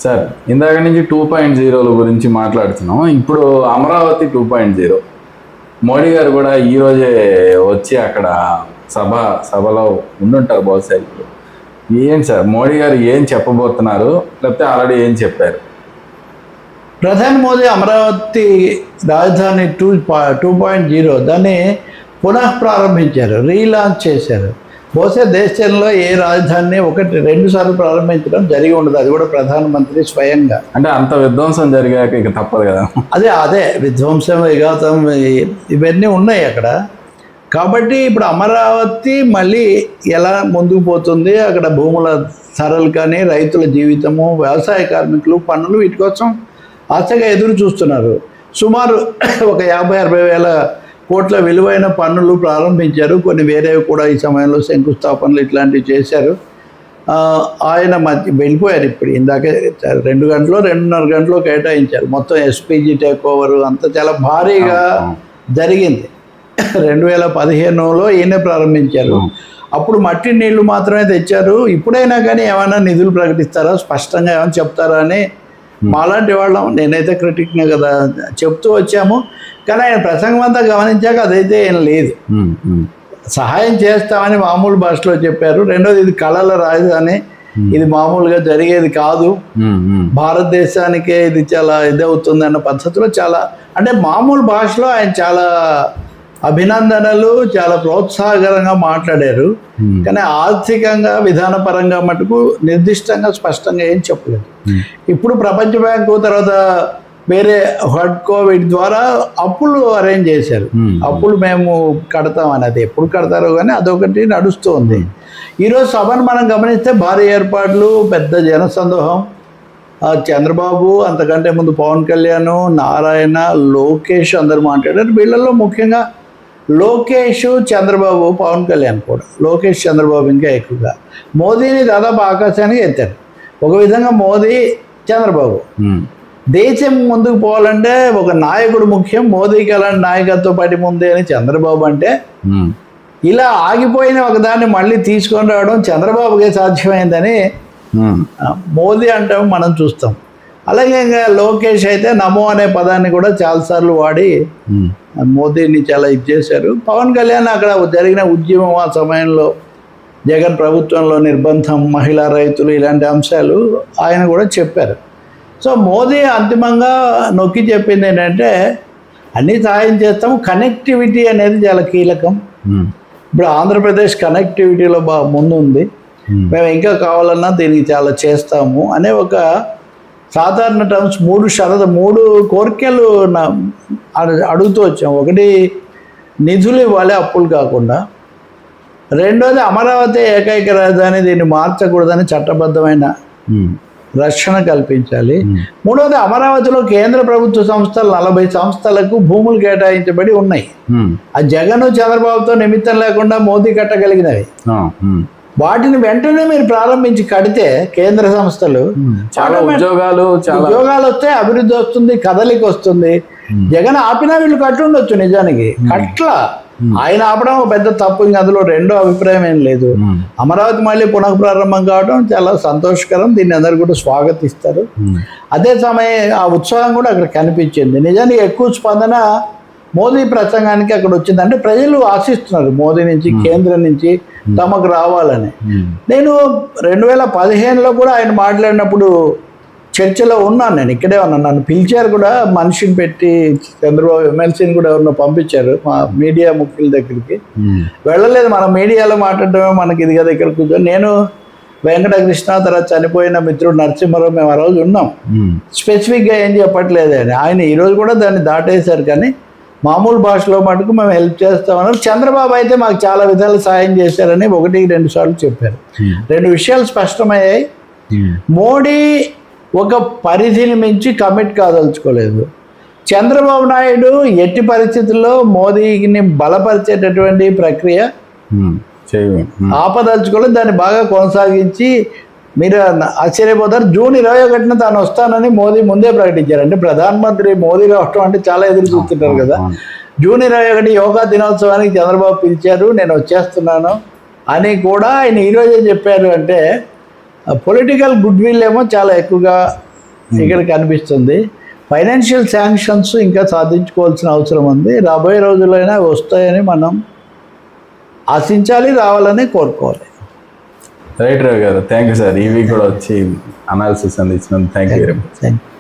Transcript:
Sir ఇందాక నుంచి 2.0 గురించి మాట్లాడుతున్నాం. ఇప్పుడు అమరావతి 2.0 మోడీ గారు కూడా ఈరోజే వచ్చి అక్కడ సభలో ఉండుంటారు బహుశా. ఇప్పుడు ఏంటి సార్ మోడీ గారు ఏం చెప్పబోతున్నారు, లేకపోతే ఆల్రెడీ ఏం చెప్పారు? ప్రధాని మోదీ అమరావతి రాజధాని 2.0 దాన్ని పునః ప్రారంభించారు, రీలాంచ్ చేశారు. బహుశా దేశంలో ఏ రాజధానిని 1-2 సార్లు ప్రారంభించడం జరిగి ఉండదు, అది కూడా ప్రధానమంత్రి స్వయంగా. అంటే అంత విధ్వంసం జరిగాక ఇక తప్పదు కదా. అదే విధ్వంసం, విఘాతం ఇవన్నీ ఉన్నాయి అక్కడ. కాబట్టి ఇప్పుడు అమరావతి మళ్ళీ ఎలా ముందుకు పోతుంది, అక్కడ భూముల ధరలు కానీ, రైతుల జీవితము, వ్యవసాయ కార్మికులు, పన్నులు, వీటి కోసం ఆశగా ఎదురు చూస్తున్నారు. సుమారు ఒక 50-60 వేల కోట్ల విలువైన పన్నులు ప్రారంభించారు. కొన్ని వేరేవి కూడా ఈ సమయంలో శంకుస్థాపనలు ఇట్లాంటివి చేశారు. ఆయన వెళ్ళిపోయారు. ఇప్పుడు ఇందాకే 2 గంటలు 2.5 గంటలు కేటాయించారు. మొత్తం ఎస్పీజీ టేక్ ఓవర్ అంతా చాలా భారీగా జరిగింది. 2015లో ఈయనే ప్రారంభించారు. అప్పుడు మట్టి నీళ్లు మాత్రమే తెచ్చారు. ఇప్పుడైనా కానీ ఏమైనా నిధులు ప్రకటిస్తారా, స్పష్టంగా ఏమైనా చెప్తారా అని మాలాంటి వాళ్ళం, నేనైతే క్రిటిక్నే కదా, చెప్తూ వచ్చాము. కానీ ఆయన ప్రసంగం అంతా గమనించాక అదైతే ఏం లేదు. సహాయం చేస్తామని మామూలు భాషలో చెప్పారు. రెండోది, ఇది కళల రాజధాని, ఇది మామూలుగా జరిగేది కాదు, భారతదేశానికే ఇది చాలా ఇదవుతుంది అన్న పద్ధతిలో చాలా, అంటే మామూలు భాషలో ఆయన చాలా అభినందనలు, చాలా ప్రోత్సాహకరంగా మాట్లాడారు. కానీ ఆర్థికంగా, విధానపరంగా మటుకు నిర్దిష్టంగా స్పష్టంగా ఏం చెప్పలేదు. ఇప్పుడు ప్రపంచ బ్యాంకు, తర్వాత వేరే హడ్కో, వీటి ద్వారా అప్పులు అరేంజ్ చేశారు. అప్పులు మేము కడతామని, అది ఎప్పుడు కడతారో కానీ అదొకటి నడుస్తూ ఉంది. ఈరోజు సభను మనం గమనిస్తే భారీ ఏర్పాట్లు, పెద్ద జనసందోహం. చంద్రబాబు, అంతకంటే ముందు పవన్ కళ్యాణ్, నారాయణ, లోకేష్ అందరూ మాట్లాడారు. వీళ్ళల్లో ముఖ్యంగా లోకేష్, చంద్రబాబు, పవన్ కళ్యాణ్ కూడా, లోకేష్ చంద్రబాబు ఇంకా ఎక్కువగా మోదీని దాదాపు ఆకాశానికి ఎత్తారు. ఒక విధంగా మోదీ, చంద్రబాబు. దేశం ముందుకు పోవాలంటే ఒక నాయకుడు ముఖ్యం. మోదీకి అలాంటి నాయకత్వ పటి ముందే అని చంద్రబాబు అంటే, ఇలా ఆగిపోయిన ఒకదాన్ని మళ్ళీ తీసుకొని రావడం చంద్రబాబుకే సాధ్యమైందని మోదీ అంటాం మనం చూస్తాం. అలాగే ఇంకా లోకేష్ అయితే నమో అనే పదాన్ని కూడా చాలాసార్లు వాడి మోదీని చాలా చేశారు. పవన్ కళ్యాణ్ అక్కడ జరిగిన ఉద్యమం, ఆ సమయంలో జగన్ ప్రభుత్వంలో నిర్బంధం, మహిళా రైతులు, ఇలాంటి అంశాలు ఆయన కూడా చెప్పారు. సో మోదీ అంతిమంగా నొక్కి చెప్పింది ఏంటంటే, అన్నీ సహాయం చేస్తాము, కనెక్టివిటీ అనేది చాలా కీలకం. ఇప్పుడు ఆంధ్రప్రదేశ్ కనెక్టివిటీలో బాగా ముందుంది, మేము ఇంకా కావాలన్నా దీనికి చాలా చేస్తాము అనే ఒక సాధారణ టర్మ్స్ 3 కోరికలు అడుగుతూ వచ్చాం. ఒకటి, నిధులు ఇవ్వాలి అప్పులు కాకుండా. రెండోది, అమరావతి ఏకైక రాజధాని, దీన్ని మార్చకూడదని చట్టబద్ధమైన రక్షణ కల్పించాలి. మూడవది, అమరావతిలో కేంద్ర ప్రభుత్వ సంస్థలు 40 సంస్థలకు భూములు కేటాయించబడి ఉన్నాయి. ఆ జగన్, చంద్రబాబుతో నిమిత్తం లేకుండా మోదీ కట్టగలిగినవి. వాటిని వెంటనే మీరు ప్రారంభించి కడితే కేంద్ర సంస్థలు చాలా ఉద్యోగాలు వస్తాయి, అభివృద్ధి వస్తుంది, కదలిక వస్తుంది. జగన్ ఆపినా వీళ్ళు కట్టుండొచ్చు, నిజానికి కట్ల ఆయన ఆపడం ఒక పెద్ద తప్పు, ఇంక అందులో రెండో అభిప్రాయం ఏం లేదు. అమరావతి మళ్ళీ పునఃప్రారంభం కావడం చాలా సంతోషకరం, దీన్ని అందరు కూడా స్వాగతిస్తారు. అదే సమయం ఆ ఉత్సాహం కూడా అక్కడ కనిపించింది. నిజానికి ఎక్కువ స్పందన మోదీ ప్రసంగానికి అక్కడ వచ్చింది. అంటే ప్రజలు ఆశిస్తున్నారు మోదీ నుంచి, కేంద్రం నుంచి తమకు రావాలని. నేను 2015లో కూడా ఆయన మాట్లాడినప్పుడు చర్చలో ఉన్నాను, నేను ఇక్కడే ఉన్నాను. నన్ను పిలిచారు కూడా, మనిషిని పెట్టి, చంద్రబాబు ఎమ్మెల్సీని కూడా ఎవరినో పంపించారు మా మీడియా ముఖ్యుల దగ్గరికి. వెళ్ళలేదు, మనం మీడియాలో మాట్లాడటమే మనకి ఇది కదా. ఇక్కడ కూర్చొని నేను, వెంకటకృష్ణ, తర్వాత చనిపోయిన మిత్రుడు నరసింహారావు, మేము ఆ రోజు ఉన్నాం. స్పెసిఫిక్గా ఏం చెప్పట్లేదు అని. ఆయన ఈరోజు కూడా దాన్ని దాటేశారు. కానీ మామూలు భాషలో మటుకు మేము హెల్ప్ చేస్తామన్నారు. చంద్రబాబు అయితే మాకు చాలా విధాలు సాయం చేశారని 1-2 సార్లు చెప్పారు. 2 విషయాలు స్పష్టమయ్యాయి. మోడీ ఒక పరిధిని మించి కమిట్ కాదలుచుకోలేదు. చంద్రబాబు నాయుడు ఎట్టి పరిస్థితుల్లో మోదీని బలపరిచేటటువంటి ప్రక్రియ ఆపదలుచుకోలేదు. దాన్ని బాగా కొనసాగించి, మీరు ఆశ్చర్యపోతారు, జూన్ 21న తాను వస్తానని మోదీ ముందే ప్రకటించారు. అంటే ప్రధానమంత్రి మోదీ రావటం అంటే చాలా ఎదురు చూస్తుంటారు కదా. జూన్ 21 యోగా దినోత్సవానికి చంద్రబాబు పిలిచారు, నేను వచ్చేస్తున్నాను అని కూడా ఆయన ఈరోజే చెప్పారు. అంటే పొలిటికల్ గుడ్ విల్ ఏమో చాలా ఎక్కువగా ఇక్కడ కనిపిస్తుంది. ఫైనాన్షియల్ శాంక్షన్స్ ఇంకా సాధించుకోవాల్సిన అవసరం ఉంది. రాబోయే రోజులైనా వస్తాయని మనం ఆశించాలి, రావాలని కోరుకోవాలి. Right Ravi garu, thank you sir. ఈ వీక్ కూడా వచ్చి అనాలిసిస్ అందించినందుకు thank you very much. Thank you.